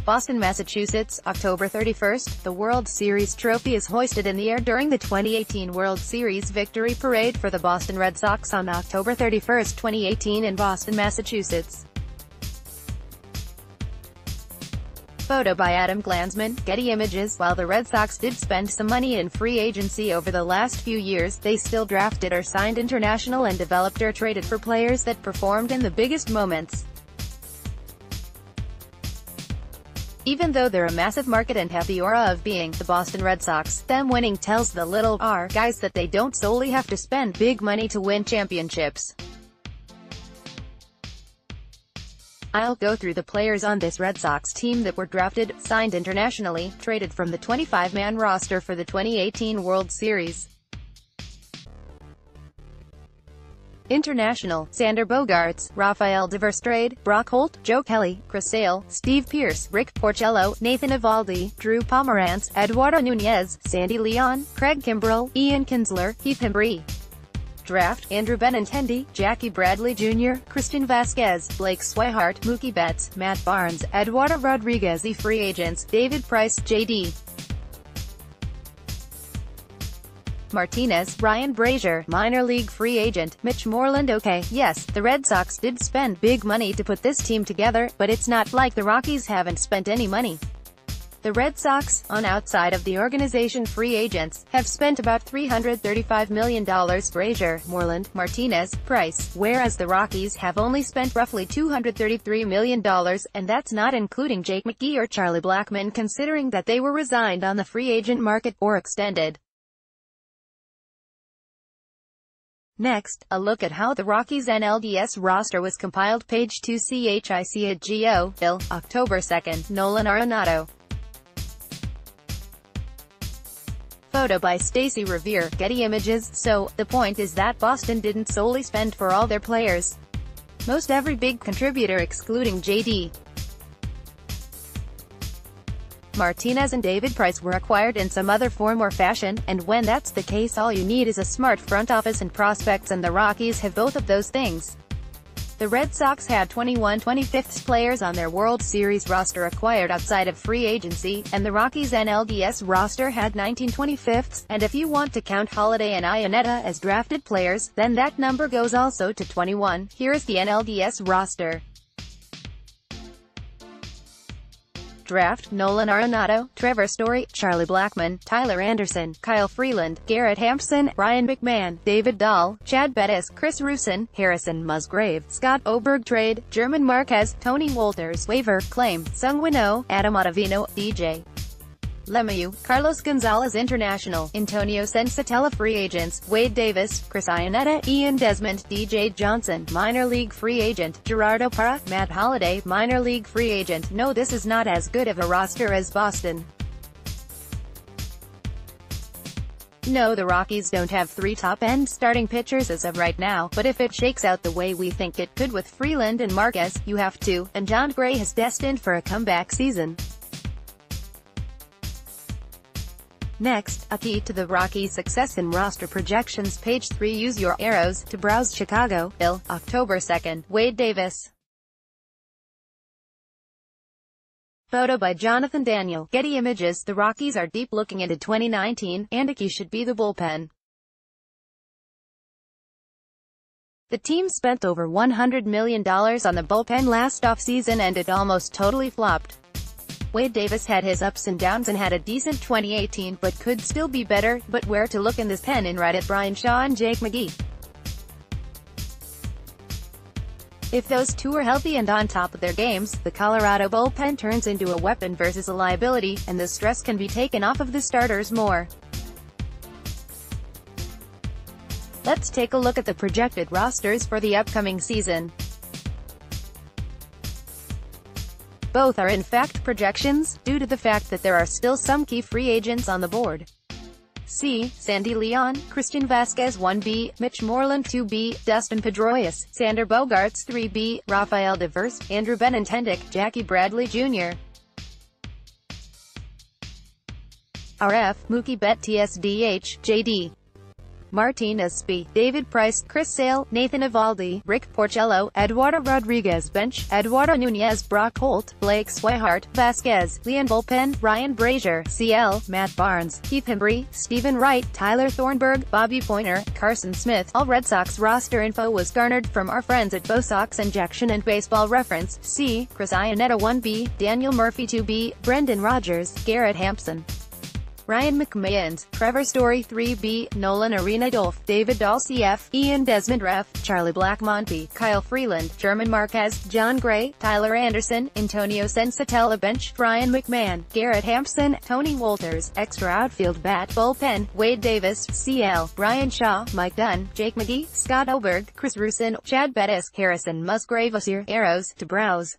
Boston, Massachusetts, October 31. The World Series trophy is hoisted in the air during the 2018 World Series Victory Parade for the Boston Red Sox on October 31, 2018 in Boston, Massachusetts. Photo by Adam Glanzman, Getty Images. While the Red Sox did spend some money in free agency over the last few years, they still drafted or signed international and developed or traded for players that performed in the biggest moments. Even though they're a massive market and have the aura of being the Boston Red Sox, them winning tells the little R guys that they don't solely have to spend big money to win championships. I'll go through the players on this Red Sox team that were drafted, signed internationally, traded from the 25-man roster for the 2018 World Series. International: Xander Bogaerts, Rafael Devers. Trade: Brock Holt, Joe Kelly, Chris Sale, Steve Pearce, Rick Porcello, Nathan Eovaldi, Drew Pomeranz, Eduardo Nunez, Sandy Leon, Craig Kimbrell, Ian Kinsler, Heath Hembry. Draft: Andrew Benintendi, Jackie Bradley Jr., Christian Vasquez, Blake Swihart, Mookie Betts, Matt Barnes, Eduardo Rodriguez. Free agents: David Price, J.D. Martinez, Ryan Brazier, minor league free agent, Mitch Moreland. Okay, yes, the Red Sox did spend big money to put this team together, but it's not like the Rockies haven't spent any money. The Red Sox, on outside of the organization free agents, have spent about $335 million. Brazier, Moreland, Martinez, Price, whereas the Rockies have only spent roughly $233 million, and that's not including Jake McGee or Charlie Blackmon, considering that they were resigned on the free agent market, or extended. Next, a look at how the Rockies NLDS roster was compiled. Page 2. CHIC@GO, Ill, October 2. Nolan Arenado. Photo by Stacey Revere, Getty Images. So, the point is that Boston didn't solely spend for all their players. Most every big contributor excluding J.D. Martinez and David Price were acquired in some other form or fashion, and when that's the case, all you need is a smart front office and prospects, and the Rockies have both of those things. The Red Sox had 21 25th players on their World Series roster acquired outside of free agency, and the Rockies NLDS roster had 19 25ths, and if you want to count Holiday and Iannetta as drafted players, then that number goes also to 21. Here is the NLDS roster. Draft: Nolan Arenado, Trevor Story, Charlie Blackmon, Tyler Anderson, Kyle Freeland, Garrett Hampson, Ryan McMahon, David Dahl, Chad Bettis, Chris Rusin, Harrison Musgrave, Scott Oberg. Trade: German Marquez, Tony Wolters. Waiver claim: Sungwoo Oh, Adam Ottavino, DJ LeMahieu, Carlos Gonzalez. International: Antonio Sensatella. Free agents: Wade Davis, Chris Iannetta, Ian Desmond, DJ Johnson. Minor league free agent: Gerardo Parra, Matt Holliday. Minor league free agent: No, this is not as good of a roster as Boston. No, the Rockies don't have three top-end starting pitchers as of right now, but if it shakes out the way we think it could with Freeland and Marquez, you have to, and John Gray is destined for a comeback season. Next, a key to the Rockies' success in roster projections. Page 3. Use your arrows to browse. Chicago, Ill, October 2. Wade Davis. Photo by Jonathan Daniel, Getty Images. The Rockies are deep looking into 2019, and a key should be the bullpen. The team spent over $100 million on the bullpen last offseason, and it almost totally flopped. Wade Davis had his ups and downs and had a decent 2018, but could still be better. But where to look in this pen? And right at Brian Shaw and Jake McGee. If those two are healthy and on top of their games, the Colorado bullpen turns into a weapon versus a liability, and the stress can be taken off of the starters more. Let's take a look at the projected rosters for the upcoming season. Both are in fact projections, due to the fact that there are still some key free agents on the board. C. Sandy Leon, Christian Vasquez 1B, Mitch Moreland 2B, Dustin Pedroias, Xander Bogaerts 3B, Rafael Devers, Andrew Benintendi, Jackie Bradley Jr. RF, Mookie Betts TSDH, JD Martinez B, David Price, Chris Sale, Nathan Eovaldi, Rick Porcello, Eduardo Rodriguez bench, Eduardo Nunez, Brock Holt, Blake Swihart, Vasquez, Leon Bullpen, Ryan Brazier, CL, Matt Barnes, Keith Hembry, Stephen Wright, Tyler Thornburg, Bobby Pointer, Carson Smith. All Red Sox roster info was garnered from our friends at Bo Sox Injection and Baseball Reference. C, Chris Iannetta 1B, Daniel Murphy 2B, Brendan Rodgers, Garrett Hampson, Ryan McMahon, Trevor Story 3B, Nolan Arena Dolph, David Dahl CF, Ian Desmond Ref, Charlie Blackmon P, Kyle Freeland, German Marquez, John Gray, Tyler Anderson, Antonio Sensatella bench, Ryan McMahon, Garrett Hampson, Tony Wolters, extra outfield bat, bullpen, Wade Davis, CL, Brian Shaw, Mike Dunn, Jake McGee, Scott Oberg, Chris Rusin, Chad Bettis, Harrison Musgrave Arrows, to browse.